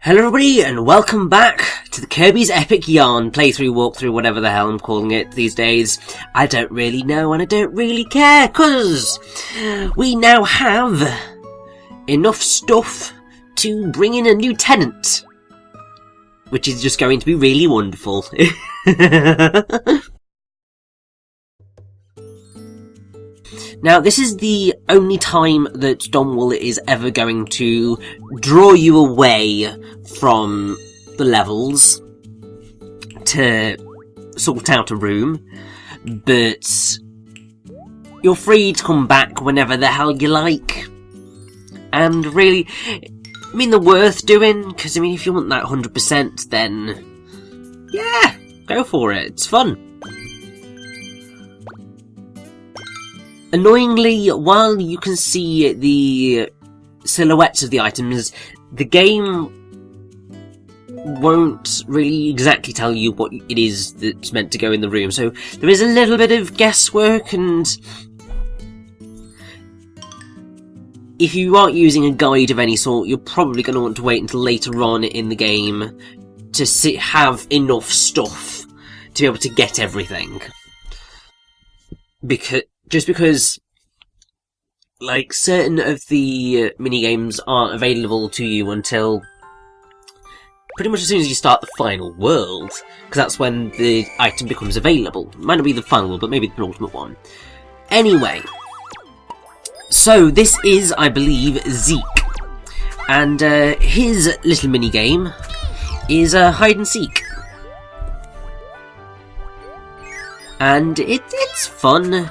Hello everybody, and welcome back to the Kirby's Epic Yarn playthrough, walkthrough, whatever the hell I'm calling it these days. I don't really know and I don't really care, cause we now have enough stuff to bring in a new tenant. Which is just going to be really wonderful. Now, this is the only time that Donwell is ever going to draw you away from the levels to sort out a room, but you're free to come back whenever the hell you like. And really, I mean, they're worth doing, because I mean, if you want that 100%, then yeah, go for it, it's fun. Annoyingly, while you can see the silhouettes of the items, the game won't really exactly tell you what it is that's meant to go in the room, so there is a little bit of guesswork, and if you aren't using a guide of any sort, you're probably going to want to wait until later on in the game to have enough stuff to be able to get everything. Because, like, certain of the minigames aren't available to you until pretty much as soon as you start the final world, because that's when the item becomes available. It might not be the final world, but maybe the penultimate one. Anyway, so this is, I believe, Zeke, and his little minigame is hide and seek. And it's fun.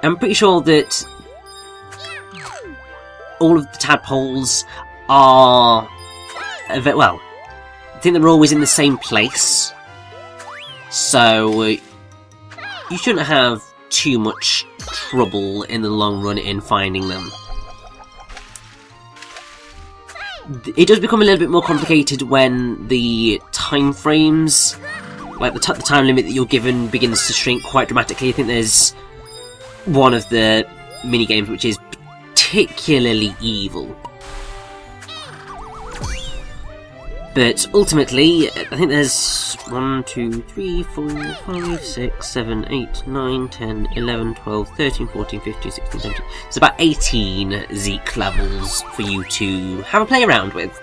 I'm pretty sure that all of the tadpoles are, well, I think they're always in the same place, so you shouldn't have too much trouble in the long run in finding them. It does become a little bit more complicated when the time frames, like the time limit that you're given, begins to shrink quite dramatically. I think there's one of the minigames which is particularly evil. But ultimately, I think there's 1, 2, 3, 4, 5, 6, 7, 8, 9, 10, 11, 12, 13, 14, 15, 16, 17... It's about 18 Zeke levels for you to have a play around with.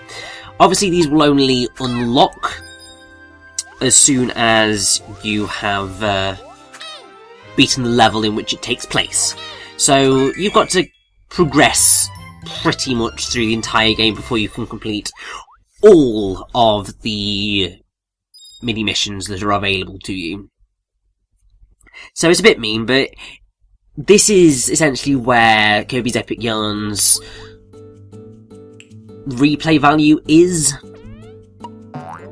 Obviously, these will only unlock as soon as you have beaten the level in which it takes place. So you've got to progress pretty much through the entire game before you can complete all of the mini missions that are available to you. So it's a bit mean, but this is essentially where Kirby's Epic Yarn's replay value is,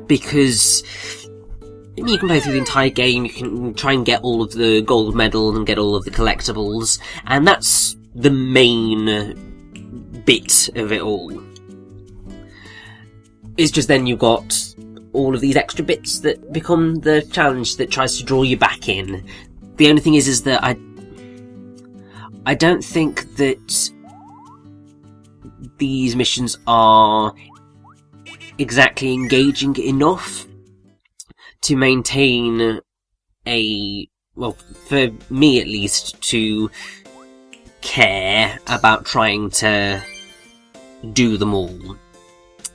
because you can play through the entire game, you can try and get all of the gold medals and get all of the collectibles, and that's the main bit of it all. It's just then you've got all of these extra bits that become the challenge that tries to draw you back in. The only thing is that I don't think that these missions are exactly engaging enough to maintain well, for me at least, to care about trying to do them all.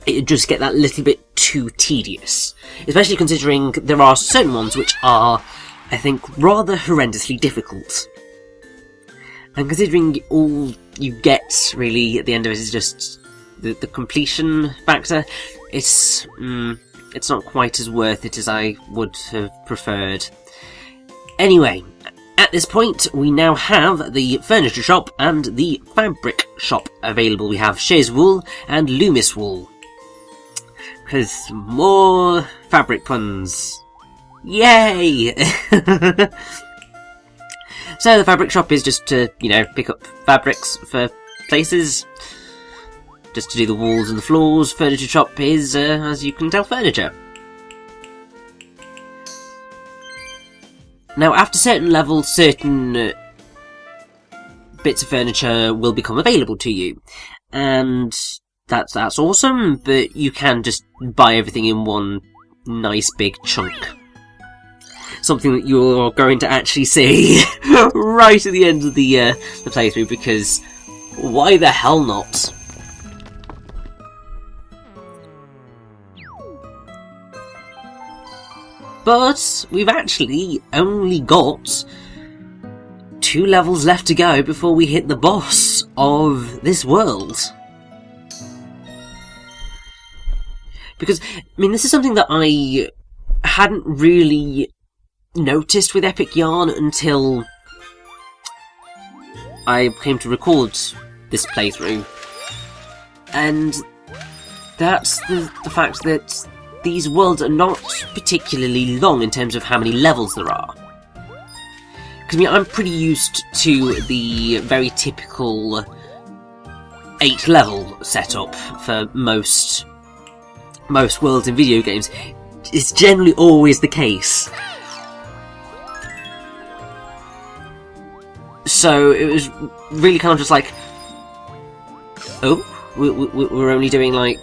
It'd just get that little bit too tedious, especially considering there are certain ones which are, I think, rather horrendously difficult. And considering all you get, really, at the end of it is just the completion factor, it's not quite as worth it as I would have preferred. Anyway, at this point, we now have the furniture shop and the fabric shop available. We have chaise wool and Loomis wool. Because more fabric puns. Yay! So the fabric shop is just to, you know, pick up fabrics for places. Just to do the walls and the floors. Furniture shop is, as you can tell, furniture. Now, after certain levels, certain bits of furniture will become available to you. And that's awesome, but you can just buy everything in one nice big chunk. Something that you're going to actually see right at the end of the playthrough, because why the hell not? But we've actually only got 2 levels left to go before we hit the boss of this world. Because, I mean, this is something that I hadn't really noticed with Epic Yarn until I came to record this playthrough. And that's the fact that these worlds are not particularly long in terms of how many levels there are. Because, I mean, I'm pretty used to the very typical 8-level setup for most worlds in video games. It's generally always the case. So it was really kind of just like, oh, we're only doing like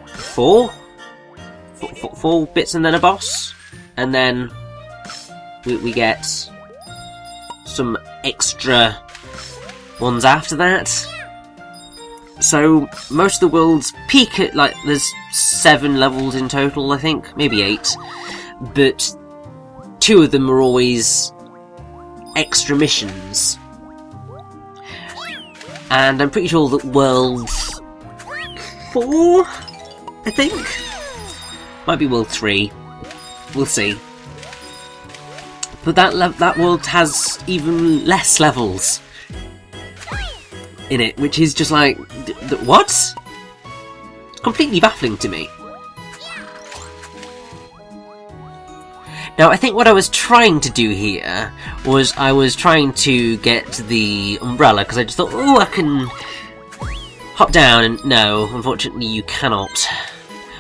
4 bits and then a boss, and then we get some extra ones after that. So most of the worlds peak at, like, there's 7 levels in total, I think, maybe 8, but 2 of them are always extra missions. And I'm pretty sure that world 4, I think, might be world 3. We'll see. But that world has even less levels in it, which is just like, what? It's completely baffling to me. Now, I think what I was trying to do here was I was trying to get the umbrella, because I just thought, oh, I can hop down, and no, unfortunately you cannot.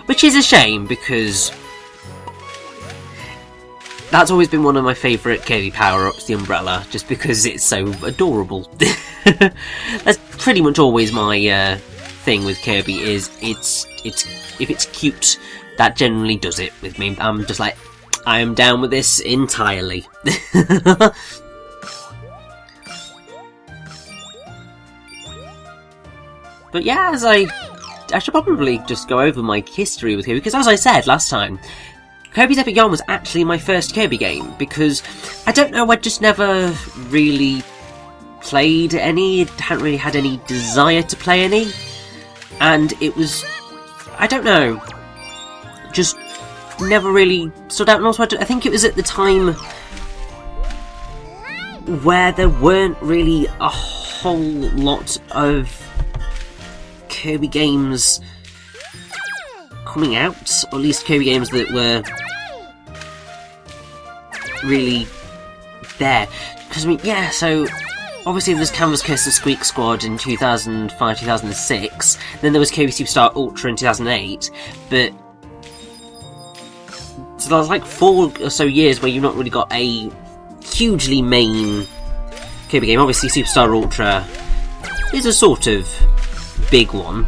Which is a shame, because that's always been one of my favourite Kirby power-ups, the umbrella, just because it's so adorable. That's pretty much always my thing with Kirby, is if it's cute, that generally does it with me. I'm just like, I am down with this entirely. But yeah, I should probably just go over my history with Kirby, because as I said last time, Kirby's Epic Yarn was actually my first Kirby game, because I don't know, I just never really played any, hadn't really had any desire to play any, and it was, I don't know, just never really stood out. And also, I think it was at the time where there weren't really a whole lot of Kirby games coming out, or at least Kirby games that were really there. Because, I mean, yeah, so obviously there's Canvas Curse and Squeak Squad in 2005-2006, then there was Kirby Superstar Ultra in 2008, but so there's like 4 or so years where you've not really got a hugely main Kirby game. Obviously Superstar Ultra is a sort of big one,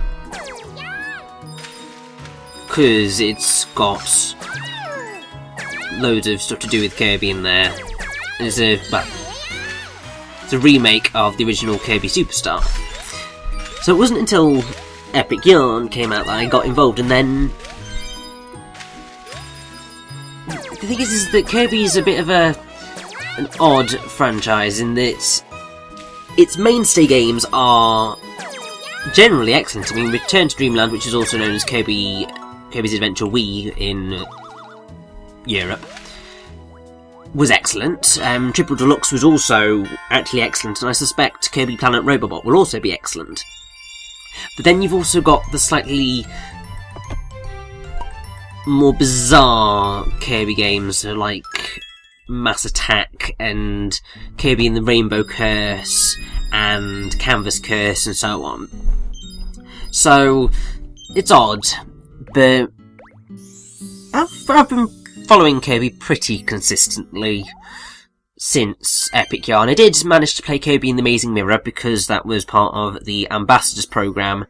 because it's got loads of stuff to do with Kirby in there. It's a remake of the original Kirby Superstar. So it wasn't until Epic Yarn came out that I got involved, and then the thing is that Kirby is a bit of an odd franchise in that its mainstay games are generally excellent. I mean, Return to Dreamland, which is also known as Kirby's Adventure Wii in Europe, was excellent. Triple Deluxe was also actually excellent, and I suspect Kirby Planet Robobot will also be excellent. But then you've also got the slightly more bizarre Kirby games, like Mass Attack and Kirby and the Rainbow Curse and Canvas Curse and so on. So it's odd, but I've been following Kirby pretty consistently since Epic Yarn. I did manage to play Kirby in the Amazing Mirror, because that was part of the Ambassadors program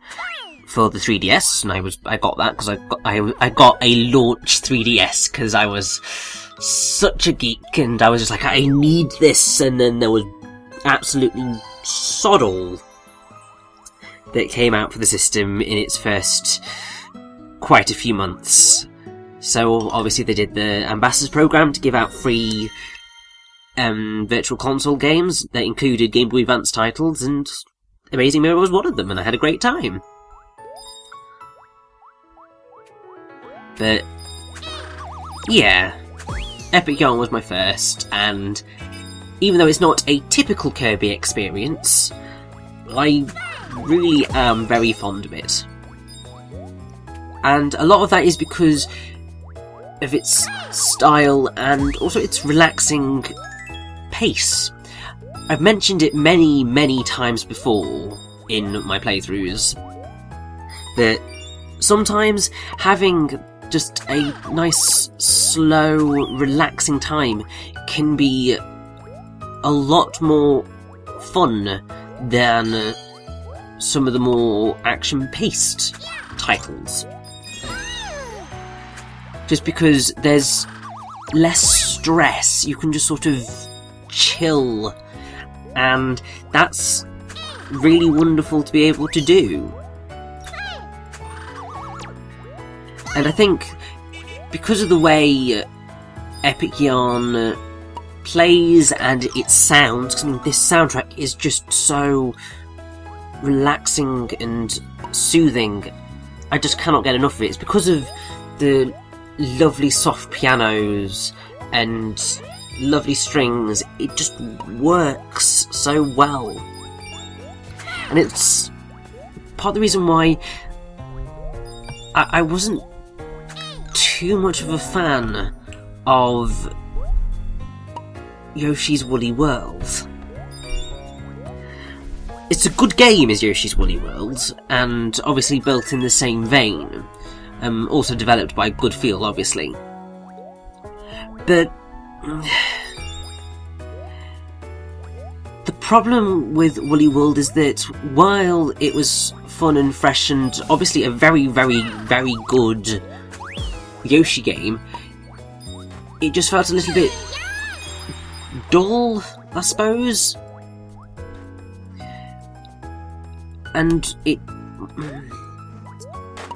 for the 3DS, and I got that because I got a launch 3DS because I was such a geek, and I was just like, I need this, and then there was absolutely sod all that came out for the system in its first quite a few months. So obviously they did the Ambassadors program to give out free virtual console games that included Game Boy Advance titles, and Amazing Mirror was one of them, and I had a great time. But yeah, Epic Yarn was my first, and even though it's not a typical Kirby experience, I really am very fond of it. And a lot of that is because of its style and also its relaxing pace. I've mentioned it many, many times before in my playthroughs that sometimes having just a nice, slow, relaxing time can be a lot more fun than some of the more action-paced titles. Just because there's less stress, you can just sort of chill, and that's really wonderful to be able to do. And I think because of the way Epic Yarn plays and its sounds, 'cause I mean, this soundtrack is just so relaxing and soothing, I just cannot get enough of it. It's because of the lovely soft pianos and lovely strings, it just works so well. And it's part of the reason why I wasn't too much of a fan of Yoshi's Woolly World. It's a good game, is Yoshi's Woolly World, and obviously built in the same vein. Also developed by Good Feel, obviously. But the problem with Woolly World is that while it was fun and fresh and obviously a very, very, very good Yoshi game, it just felt a little bit dull, I suppose. And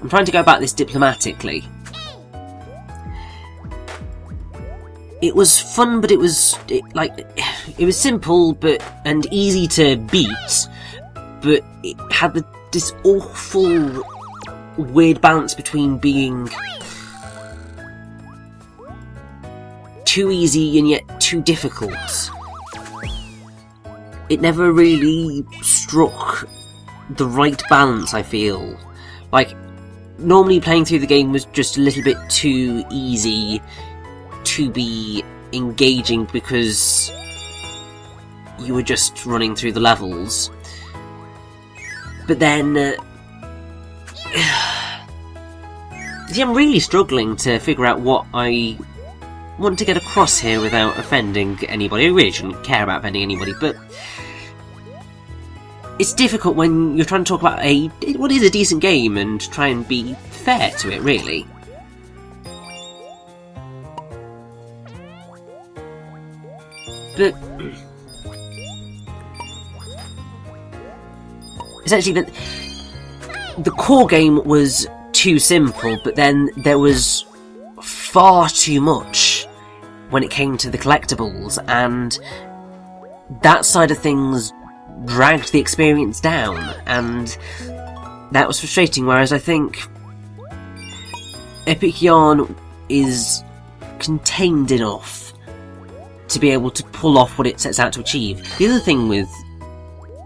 I'm trying to go about this diplomatically. It was fun, but it was simple and easy to beat, but it had this awful weird balance between being too easy and yet too difficult. It never really struck the right balance, I feel. Like, normally playing through the game was just a little bit too easy to be engaging because you were just running through the levels. But then see, I'm really struggling to figure out what I want to get across here without offending anybody. I really shouldn't care about offending anybody, but it's difficult when you're trying to talk about what is a decent game and try and be fair to it, really. But essentially, the core game was too simple, but then there was far too much when it came to the collectibles, and that side of things dragged the experience down, and that was frustrating. Whereas I think Epic Yarn is contained enough to be able to pull off what it sets out to achieve. The other thing with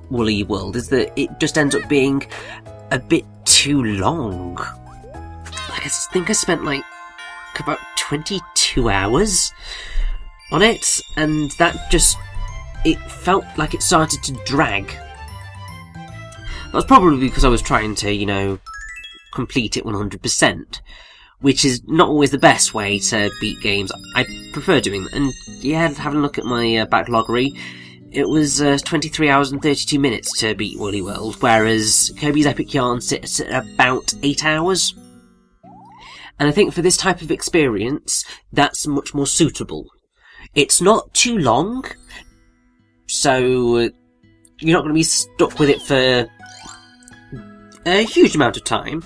Woolly World is that it just ends up being a bit too long. Like, I think I spent like about 22 hours on it, and that just, it felt like it started to drag. That was probably because I was trying to, complete it 100%, which is not always the best way to beat games. I prefer doing that. And yeah, having a look at my backloggery, it was 23 hours and 32 minutes to beat Woolly World, whereas Kirby's Epic Yarn sits at about 8 hours. And I think for this type of experience, that's much more suitable. It's not too long, so you're not going to be stuck with it for a huge amount of time.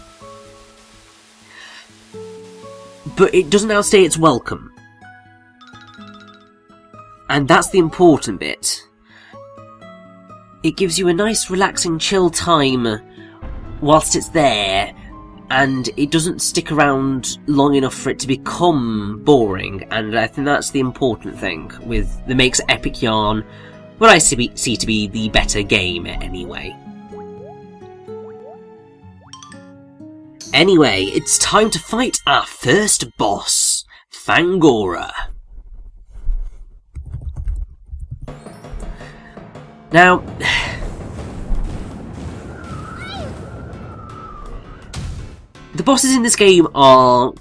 But it doesn't outstay its welcome. And that's the important bit. It gives you a nice, relaxing, chill time whilst it's there, and it doesn't stick around long enough for it to become boring, and I think that's the important thing that makes Epic Yarn what I see to be the better game anyway. Anyway, it's time to fight our first boss, Fangora. Now, the bosses in this game are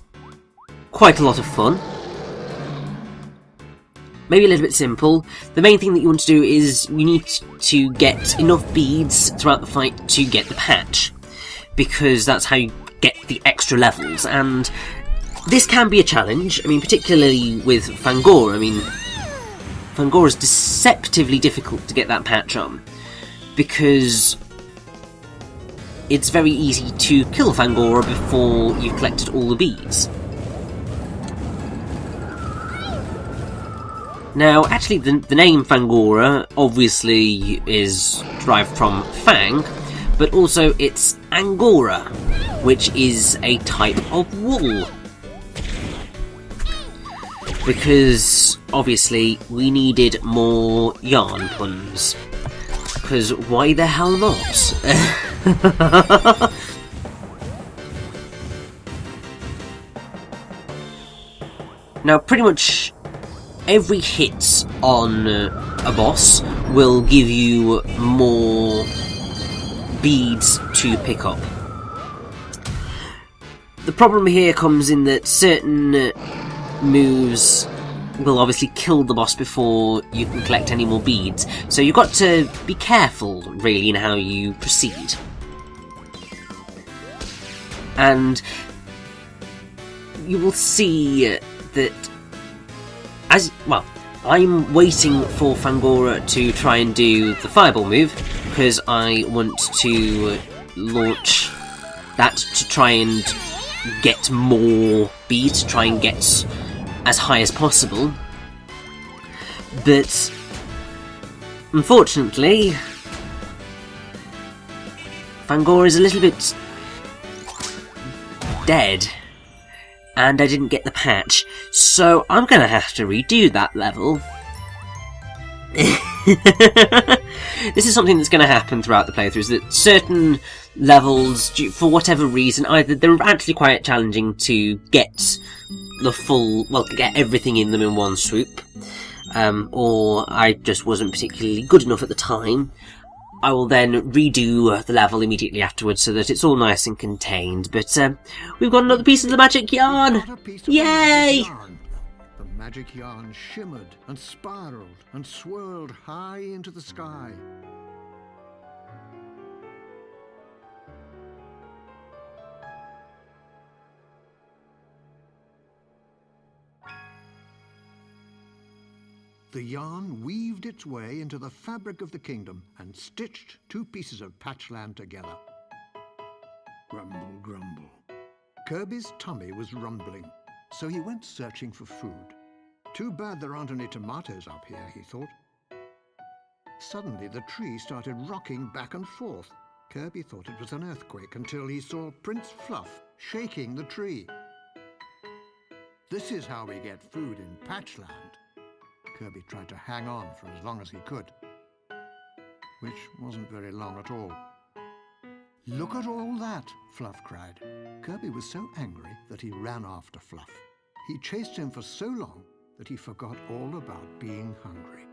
quite a lot of fun. Maybe a little bit simple. The main thing that you want to do is you need to get enough beads throughout the fight to get the patch, because that's how you get the extra levels, and this can be a challenge. I mean, particularly with Fangora. I mean, Fangora's deceptively difficult to get that patch on, because it's very easy to kill Fangora before you've collected all the beads. Now, actually, the name Fangora obviously is derived from Fang, but also it's Angora, which is a type of wool. Because, obviously, we needed more yarn puns. Because why the hell not? Now, pretty much every hit on a boss will give you more beads to pick up. The problem here comes in that certain moves will obviously kill the boss before you can collect any more beads, so you've got to be careful, really, in how you proceed. And you will see that I'm waiting for Fangora to try and do the fireball move, because I want to launch that to try and get more beads, try and get as high as possible. But unfortunately, Fangora is a little bit dead, and I didn't get the patch, so I'm gonna have to redo that level. This is something that's going to happen throughout the playthroughs, that certain levels, for whatever reason, either they're actually quite challenging to get the full, get everything in them in one swoop, or I just wasn't particularly good enough at the time. I will then redo the level immediately afterwards so that it's all nice and contained, but we've got another piece of the magic yarn! Yay! The magic yarn shimmered and spiraled and swirled high into the sky. The yarn weaved its way into the fabric of the kingdom and stitched two pieces of patchland together. Grumble, grumble. Kirby's tummy was rumbling, so he went searching for food. Too bad there aren't any tomatoes up here, he thought. Suddenly the tree started rocking back and forth. Kirby thought it was an earthquake until he saw Prince Fluff shaking the tree. This is how we get food in Patchland. Kirby tried to hang on for as long as he could, which wasn't very long at all. Look at all that, Fluff cried. Kirby was so angry that he ran after Fluff. He chased him for so long that he forgot all about being hungry.